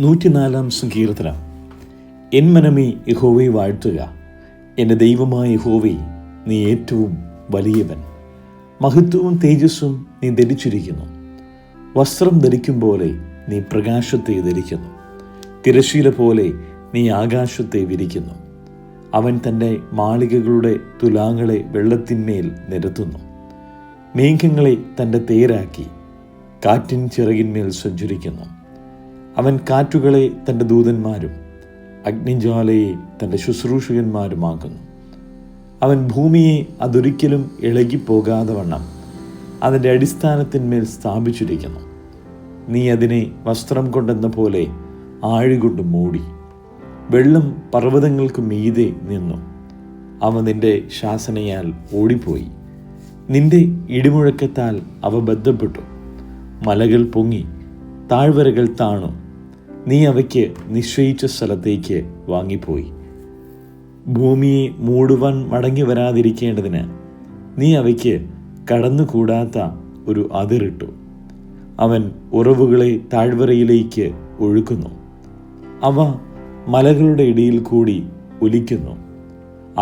104 സങ്കീർത്തനം. എൻ മനമേ യഹോവയെ വാഴ്ത്തുക. എൻ്റെ ദൈവമായ യഹോവേ, നീ ഏറ്റവും വലിയവൻ. മഹത്വവും തേജസ്സും നീ ധരിച്ചിരിക്കുന്നു. വസ്ത്രം ധരിക്കും പോലെ നീ പ്രകാശത്തെ ധരിക്കുന്നു. തിരശ്ശീല പോലെ നീ ആകാശത്തെ വിരിക്കുന്നു. അവൻ തൻ്റെ മാളികകളുടെ തുലാങ്ങളെ വെള്ളത്തിന്മേൽ നിരത്തുന്നു. മേഘങ്ങളെ തൻ്റെ തേരാക്കി കാറ്റിൻ ചിറകിന്മേൽ സഞ്ചരിക്കുന്നു. അവൻ കാറ്റുകളെ തൻ്റെ ദൂതന്മാരും അഗ്നിജ്വാലയെ തൻ്റെ ശുശ്രൂഷകന്മാരുമാക്കുന്നു. അവൻ ഭൂമിയെ അതൊരിക്കലും ഇളകിപ്പോകാതെ വണ്ണം അതിൻ്റെ അടിസ്ഥാനത്തിന്മേൽ സ്ഥാപിച്ചിരിക്കുന്നു. നീ അതിനെ വസ്ത്രം കൊണ്ടെന്ന പോലെ ആഴികൊണ്ട് മൂടി. വെള്ളം പർവ്വതങ്ങൾക്ക് മീതെ നിന്നു. അവ നിന്റെ ശാസനയാൽ ഓടിപ്പോയി. നിന്റെ ഇടിമുഴക്കത്താൽ അവ ബദ്ധപ്പെട്ടു. മലകൾ പൊങ്ങി, താഴ്വരകൾ താണു. നീ അവയ്ക്ക് നിശ്ചയിച്ച സ്ഥലത്തേക്ക് വാങ്ങിപ്പോയി. ഭൂമിയെ മൂടുവാൻ മടങ്ങി വരാതിരിക്കേണ്ടതിന് നീ അവയ്ക്ക് കടന്നുകൂടാത്ത ഒരു അതിരിട്ടു. അവൻ ഉറവുകളെ താഴ്വരയിലേക്ക് ഒഴുക്കുന്നു. അവ മലകളുടെ ഇടയിൽ കൂടി ഒലിക്കുന്നു.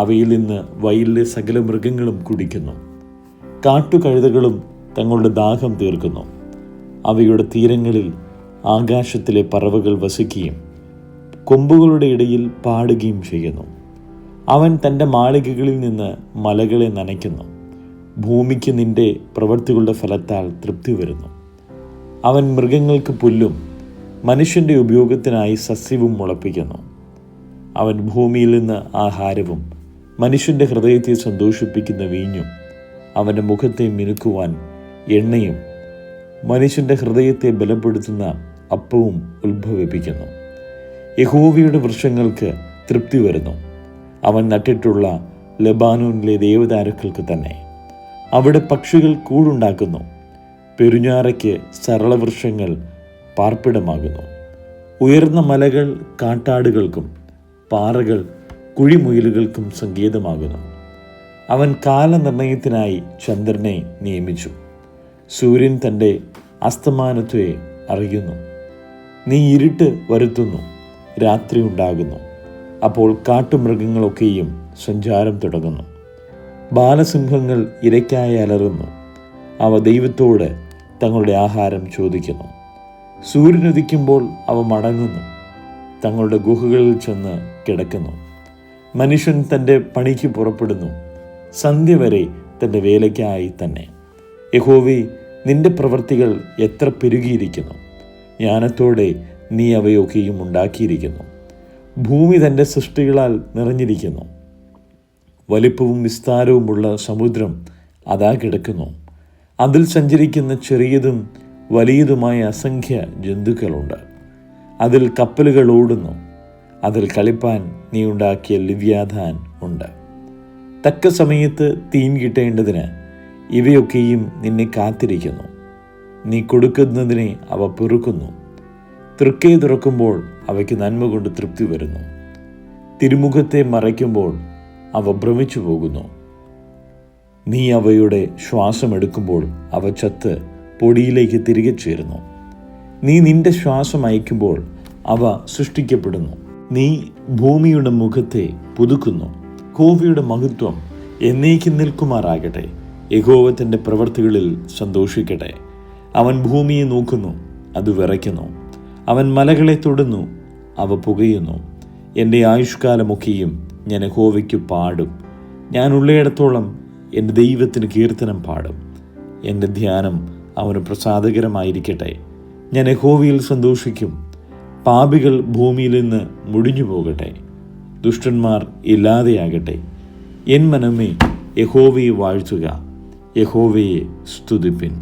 അവയിൽ നിന്ന് വയലിലെ സകല മൃഗങ്ങളും കുടിക്കുന്നു. കാട്ടുകഴുതകളും തങ്ങളുടെ ദാഹം തീർക്കുന്നു. അവയുടെ തീരങ്ങളിൽ ആകാശത്തിലെ പറവകൾ വസിക്കുകയും കൊമ്പുകളുടെ ഇടയിൽ പാടുകയും ചെയ്യുന്നു. അവൻ തൻ്റെ മാളികകളിൽ നിന്ന് മലകളെ നനയ്ക്കുന്നു. ഭൂമിക്ക് നിന്റെ പ്രവൃത്തികളുടെ ഫലത്താൽ തൃപ്തി വരുന്നു. അവൻ മൃഗങ്ങൾക്ക് പുല്ലും മനുഷ്യൻ്റെ ഉപയോഗത്തിനായി സസ്യവും മുളപ്പിക്കുന്നു. അവൻ ഭൂമിയിൽ നിന്ന് ആഹാരവും മനുഷ്യൻ്റെ ഹൃദയത്തെ സന്തോഷിപ്പിക്കുന്ന വീഞ്ഞും അവൻ്റെ മുഖത്തെ മിനുക്കുവാൻ എണ്ണയും മനുഷ്യൻ്റെ ഹൃദയത്തെ ബലപ്പെടുത്തുന്ന അപ്പവും ഉത്ഭവിപ്പിക്കുന്നു. യഹോവയുടെ വൃക്ഷങ്ങൾക്ക് തൃപ്തി വരുന്നു. അവൻ നട്ടിട്ടുള്ള ലെബാനോനിലെ ദേവദാരുക്കൾക്ക് തന്നെ. അവിടെ പക്ഷികൾ കൂടുണ്ടാക്കുന്നു. പെരുഞ്ഞാറയ്ക്ക് സരളവൃക്ഷങ്ങൾ പാർപ്പിടമാകുന്നു. ഉയർന്ന മലകൾ കാട്ടാടുകൾക്കും പാറകൾ കുഴിമുയലുകൾക്കും സങ്കേതമാകുന്നു. അവൻ കാലനിർണയത്തിനായി ചന്ദ്രനെ നിയമിച്ചു. സൂര്യൻ തൻ്റെ അസ്തമാനത്തെ അറിയുന്നു. നീ ഇരുട്ട് വരുത്തുന്നു, രാത്രി ഉണ്ടാകുന്നു. അപ്പോൾ കാട്ടുമൃഗങ്ങളൊക്കെയും സഞ്ചാരം തുടങ്ങുന്നു. ബാലസിംഹങ്ങൾ ഇരയ്ക്കായി അലറുന്നു. അവ ദൈവത്തോട് തങ്ങളുടെ ആഹാരം ചോദിക്കുന്നു. സൂര്യനുദിക്കുമ്പോൾ അവ മടങ്ങുന്നു. തങ്ങളുടെ ഗുഹകളിൽ ചെന്ന് കിടക്കുന്നു. മനുഷ്യൻ തൻ്റെ പണിക്ക് പുറപ്പെടുന്നു, സന്ധ്യ വരെ തൻ്റെ വേലയ്ക്കായി തന്നെ. യഹോവേ, നിന്റെ പ്രവൃത്തികൾ എത്ര പെരുകിയിരിക്കുന്നു! ജ്ഞാനത്തോടെ നീ അവയൊക്കെയും ഉണ്ടാക്കിയിരിക്കുന്നു. ഭൂമി തൻ്റെ സൃഷ്ടികളാൽ നിറഞ്ഞിരിക്കുന്നു. വലിപ്പവും വിസ്താരവുമുള്ള സമുദ്രം അതാ കിടക്കുന്നു. അതിൽ സഞ്ചരിക്കുന്ന ചെറിയതും വലിയതുമായ അസംഖ്യ ജന്തുക്കളുണ്ട്. അതിൽ കപ്പലുകൾ ഓടുന്നു. അതിൽ കളിപ്പാൻ നീ ഉണ്ടാക്കിയ ലിവ്യാഥാൻ ഉണ്ട്. തക്ക സമയത്ത് തീൻ കിട്ടേണ്ടതിന് ഇവയൊക്കെയും നിന്നെ കാത്തിരിക്കുന്നു. നീ കൊടുക്കുന്നതിനെ അവ പെറുക്കുന്നു. തൃക്കൈ തുറക്കുമ്പോൾ അവയ്ക്ക് നന്മ കൊണ്ട് തൃപ്തി വരുന്നു. തിരുമുഖത്തെ മറയ്ക്കുമ്പോൾ അവ ഭ്രമിച്ചു പോകുന്നു. നീ അവയുടെ ശ്വാസമെടുക്കുമ്പോൾ അവ ചത്ത് പൊടിയിലേക്ക് തിരികെ ചേരുന്നു. നീ നിന്റെ ശ്വാസം അയക്കുമ്പോൾ അവ സൃഷ്ടിക്കപ്പെടുന്നു. നീ ഭൂമിയുടെ മുഖത്തെ പുതുക്കുന്നു. യഹോവയുടെ മഹത്വം എന്നേക്കും നിൽക്കുമാറാകട്ടെ. യഹോവ തൻ്റെ പ്രവൃത്തികളിൽ സന്തോഷിക്കട്ടെ. അവൻ ഭൂമിയെ നോക്കുന്നു, അത് വിറയ്ക്കുന്നു. അവൻ മലകളെ തൊടുന്നു, അവ പുകയുന്നു. എൻ്റെ ആയുഷ്കാലമൊക്കെയും ഞാൻ യഹോവയ്ക്ക് പാടും. ഞാൻ ഉള്ളയിടത്തോളം എൻ്റെ ദൈവത്തിന് കീർത്തനം പാടും. എൻ്റെ ധ്യാനം അവന് പ്രസാദകരമായിരിക്കട്ടെ. ഞാൻ യഹോവയിൽ സന്തോഷിക്കും. പാപികൾ ഭൂമിയിൽ നിന്ന് മുടിഞ്ഞു പോകട്ടെ. ദുഷ്ടന്മാർ ഇല്ലാതെയാകട്ടെ. എൻ മനമേ യഹോവയെ വാഴ്ത്തുക, യഹോവയെ സ്തുതിപ്പിൻ.